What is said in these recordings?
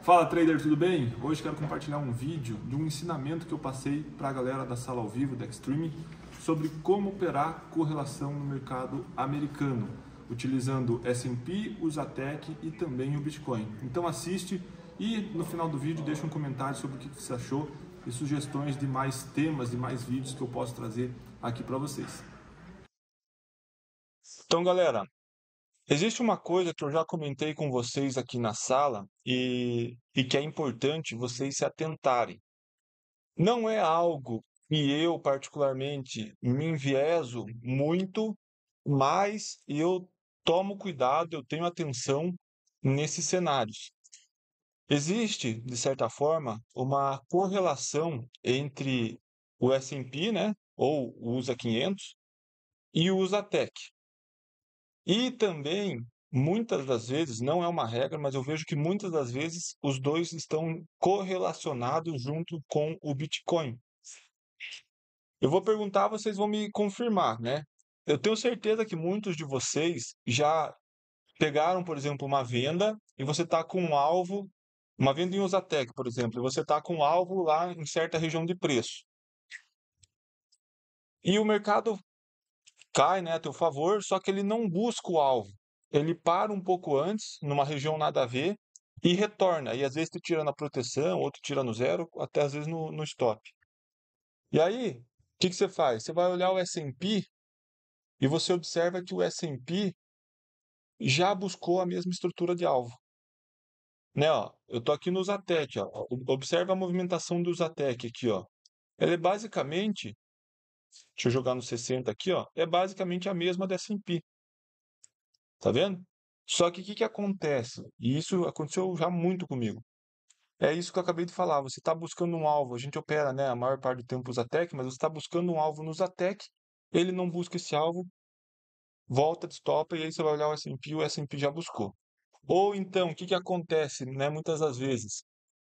Fala trader, tudo bem? Hoje quero compartilhar um vídeo de um ensinamento que eu passei para a galera da sala ao vivo da Extreme sobre como operar correlação no mercado americano, utilizando S&P, o Zatec e também o Bitcoin. Então assiste e no final do vídeo deixa um comentário sobre o que você achou e sugestões de mais temas, de mais vídeos que eu posso trazer aqui para vocês. Então, galera, existe uma coisa que eu já comentei com vocês aqui na sala e que é importante vocês se atentarem. Não é algo que eu, particularmente, me envieso muito, mas eu tomo cuidado, eu tenho atenção nesses cenários. Existe, de certa forma, uma correlação entre o S&P, né, ou o USA 500, e o Usatec. E também, muitas das vezes, não é uma regra, mas eu vejo que muitas das vezes os dois estão correlacionados junto com o Bitcoin. Eu vou perguntar, vocês vão me confirmar, né? Eu tenho certeza que muitos de vocês já pegaram, por exemplo, uma venda e você está com um alvo, uma venda em Usatec, por exemplo, e você está com um alvo lá em certa região de preço. E o mercado cai, né, a teu favor, só que ele não busca o alvo. Ele para um pouco antes, numa região nada a ver, e retorna. E às vezes te tira na proteção, outro tira no zero, até às vezes no stop. E aí, o que você faz? Você vai olhar o S&P e você observa que o S&P já buscou a mesma estrutura de alvo. Né, ó, eu tô aqui no Zatec, ó. Observa a movimentação do Zatec aqui, ó. Ela é basicamente, deixa eu jogar no 60 aqui, ó, é basicamente a mesma da S&P. Tá vendo? Só que o que que acontece? E isso aconteceu já muito comigo. É isso que eu acabei de falar. Você está buscando um alvo. A gente opera, né, a maior parte do tempo o Zatec, mas você está buscando um alvo no Zatec, ele não busca esse alvo, volta, destopa, e aí você vai olhar o S&P já buscou. Ou então, o que que acontece, né, muitas das vezes?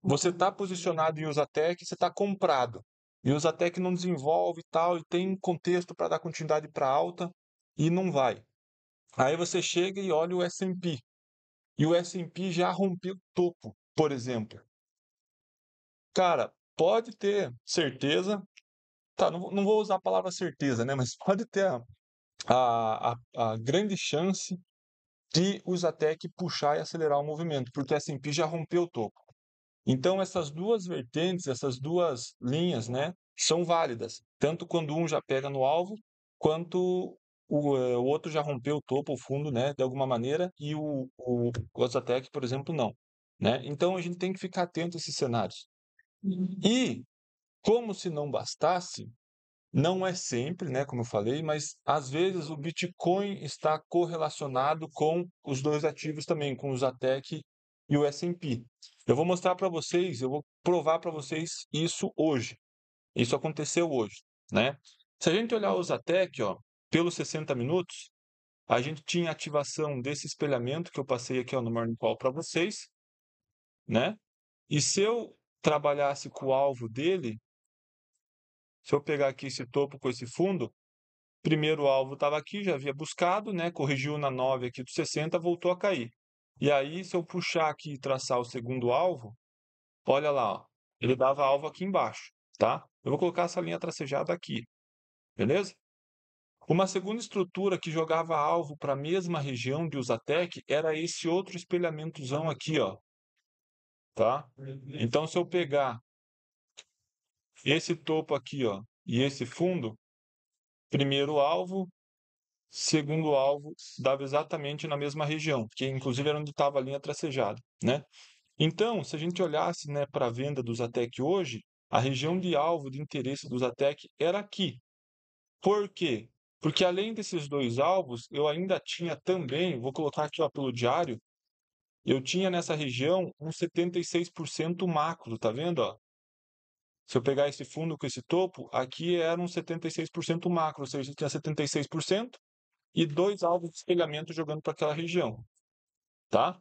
Você está posicionado em Usatec, você está comprado. E o Usatec não desenvolve e tal, e tem contexto para dar continuidade para alta, e não vai. Aí você chega e olha o S&P. E o S&P já rompeu o topo, por exemplo. Cara, pode ter certeza, tá, não vou usar a palavra certeza, né? Mas pode ter a grande chance de o Zatec puxar e acelerar o movimento, porque o S&P já rompeu o topo. Então, essas duas vertentes, essas duas linhas, né, são válidas, tanto quando um já pega no alvo, quanto o outro já rompeu o topo, o fundo, né, de alguma maneira, e o Zatec, por exemplo, não. Né? Então, a gente tem que ficar atento a esses cenários. E, como se não bastasse, não é sempre, né, como eu falei, mas às vezes o Bitcoin está correlacionado com os dois ativos também, com o Zatec e o S&P. Eu vou mostrar para vocês, eu vou provar para vocês isso hoje. Isso aconteceu hoje, né? Se a gente olhar o Zatec, ó, pelos 60 minutos, a gente tinha ativação desse espelhamento que eu passei aqui, ó, no Morning Call para vocês, né? E se eu trabalhasse com o alvo dele, se eu pegar aqui esse topo com esse fundo, primeiro alvo estava aqui, já havia buscado, né? Corrigiu na 9 aqui do 60, voltou a cair. E aí, se eu puxar aqui e traçar o segundo alvo, olha lá, ó, ele dava alvo aqui embaixo, tá? Eu vou colocar essa linha tracejada aqui, beleza? Uma segunda estrutura que jogava alvo para a mesma região de Usatec era esse outro espelhamentozão aqui, ó, tá? Então, se eu pegar esse topo aqui, ó, e esse fundo, primeiro alvo, segundo alvo, dava exatamente na mesma região, que inclusive era onde estava a linha tracejada, né? Então, se a gente olhasse, né, para a venda do Zatec hoje, a região de alvo de interesse do Zatec era aqui. Por quê? Porque além desses dois alvos, eu ainda tinha também, vou colocar aqui ó, pelo diário, eu tinha nessa região um 76% macro, tá vendo? Ó? Se eu pegar esse fundo com esse topo, aqui era um 76% macro, ou seja, tinha 76% e dois alvos de espelhamento jogando para aquela região, tá?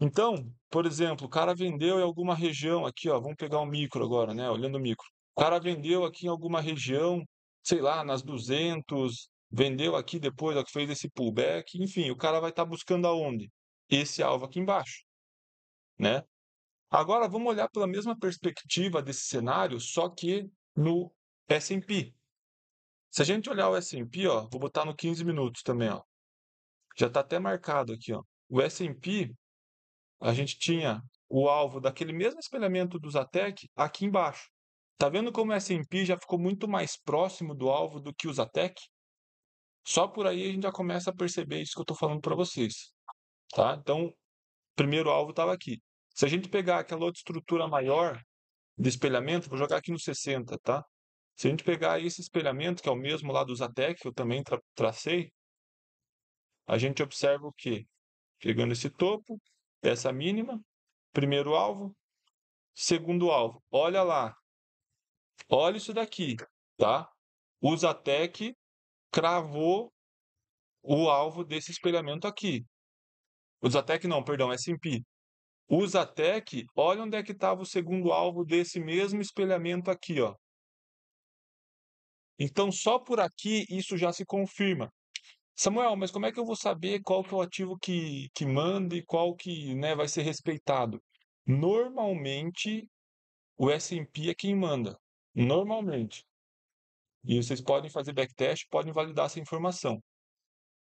Então, por exemplo, o cara vendeu em alguma região aqui, ó, vamos pegar um micro agora, né, olhando o micro. O cara vendeu aqui em alguma região, sei lá, nas 200, vendeu aqui depois, ó, que fez esse pullback, enfim, o cara vai estar buscando aonde? Esse alvo aqui embaixo, né? Agora vamos olhar pela mesma perspectiva desse cenário, só que no S&P. Se a gente olhar o S&P, ó, vou botar no 15 minutos também, ó. Já está até marcado aqui, ó. O S&P, a gente tinha o alvo daquele mesmo espelhamento do Zatec aqui embaixo. Tá vendo como o S&P já ficou muito mais próximo do alvo do que o Zatec? Só por aí a gente já começa a perceber isso que eu estou falando para vocês, tá? Então, o primeiro alvo estava aqui. Se a gente pegar aquela outra estrutura maior de espelhamento, vou jogar aqui no 60, tá? Se a gente pegar esse espelhamento, que é o mesmo lá do Zatec, que eu também tracei, a gente observa o quê? Pegando esse topo, essa mínima, primeiro alvo, segundo alvo. Olha lá, olha isso daqui, tá? O Zatec cravou o alvo desse espelhamento aqui. O Zatec não, perdão, S&P. O Zatec, olha onde é que estava o segundo alvo desse mesmo espelhamento aqui, ó. Então, só por aqui isso já se confirma. Samuel, mas como é que eu vou saber qual que é o ativo que manda e qual que, né, vai ser respeitado? Normalmente, o S&P é quem manda. Normalmente. E vocês podem fazer backtest, podem validar essa informação.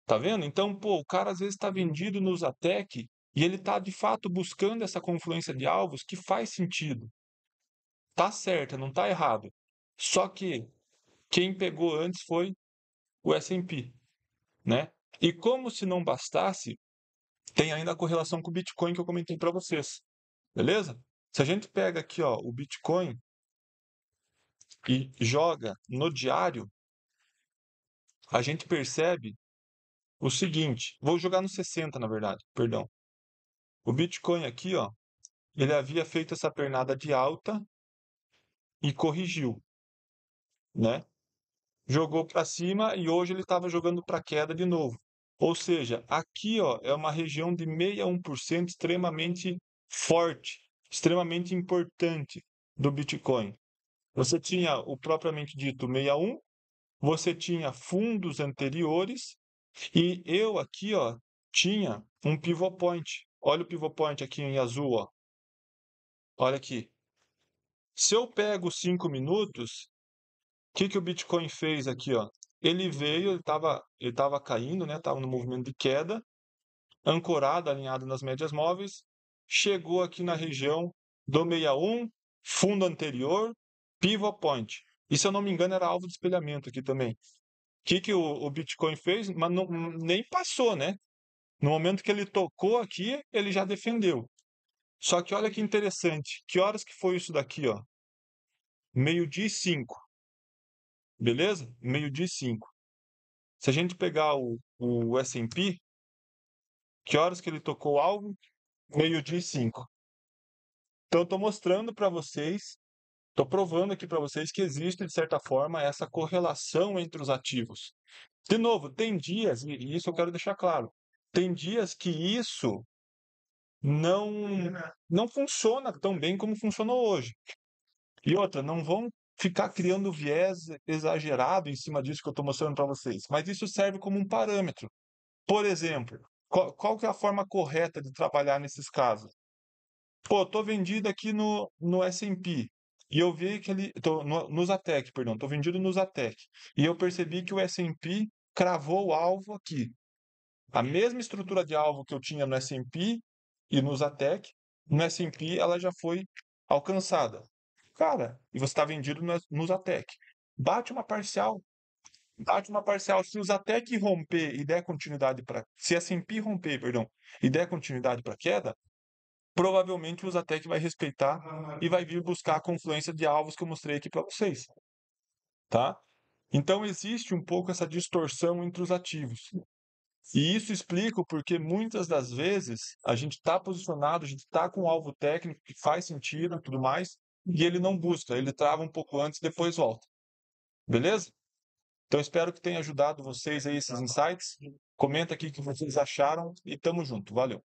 Tá vendo? Então, pô, o cara às vezes está vendido no Zatec e ele está de fato buscando essa confluência de alvos que faz sentido. Tá certo, não tá errado. Só que quem pegou antes foi o S&P, né? E como se não bastasse, tem ainda a correlação com o Bitcoin que eu comentei para vocês. Beleza? Se a gente pega aqui, ó, o Bitcoin e joga no diário, a gente percebe o seguinte, vou jogar no 60, na verdade, perdão. O Bitcoin aqui, ó, ele havia feito essa pernada de alta e corrigiu, né? Jogou para cima e hoje ele estava jogando para queda de novo. Ou seja, aqui, ó, é uma região de 61% extremamente forte, extremamente importante do Bitcoin. Você tinha o propriamente dito 61, você tinha fundos anteriores e eu aqui, ó, tinha um pivot point. Olha o pivot point aqui em azul, ó. Olha aqui. Se eu pego 5 minutos, o que o Bitcoin fez aqui, ó? Ele veio, ele tava caindo, né? Tava no movimento de queda, ancorado, alinhado nas médias móveis, chegou aqui na região do 61, fundo anterior, pivot point. E se eu não me engano, era alvo de espelhamento aqui também. O que o Bitcoin fez? Mas não, nem passou, né? No momento que ele tocou aqui, ele já defendeu. Só que olha que interessante. Que horas que foi isso daqui, ó? 12:05. Beleza? 12:05. Se a gente pegar o S&P, que horas que ele tocou o alvo? 12:05. Então, eu estou mostrando para vocês, estou provando aqui para vocês que existe, de certa forma, essa correlação entre os ativos. De novo, tem dias, e isso eu quero deixar claro, tem dias que isso não, não funciona tão bem como funcionou hoje. E outra, não vão ficar criando viés exagerado em cima disso que eu estou mostrando para vocês, mas isso serve como um parâmetro. Por exemplo, qual que é a forma correta de trabalhar nesses casos? Pô, tô vendido aqui no S&P e eu vi que ele, no Zatec, perdão, tô vendido no Zatec e eu percebi que o S&P cravou o alvo aqui. A mesma estrutura de alvo que eu tinha no S&P e no Zatec, no S&P ela já foi alcançada. Cara, e você está vendido no Zatec. Bate uma parcial. Bate uma parcial. Se o Zatec romper e der continuidade para. Se a S&P romper, perdão, e der continuidade para queda, provavelmente o Zatec vai respeitar e vai vir buscar a confluência de alvos que eu mostrei aqui para vocês. Tá? Então existe um pouco essa distorção entre os ativos. E isso explica o porquê muitas das vezes a gente está posicionado, a gente está com um alvo técnico que faz sentido e tudo mais, e ele não busca, ele trava um pouco antes e depois volta. Beleza? Então espero que tenha ajudado vocês aí esses insights. Comenta aqui o que vocês acharam e tamo junto. Valeu!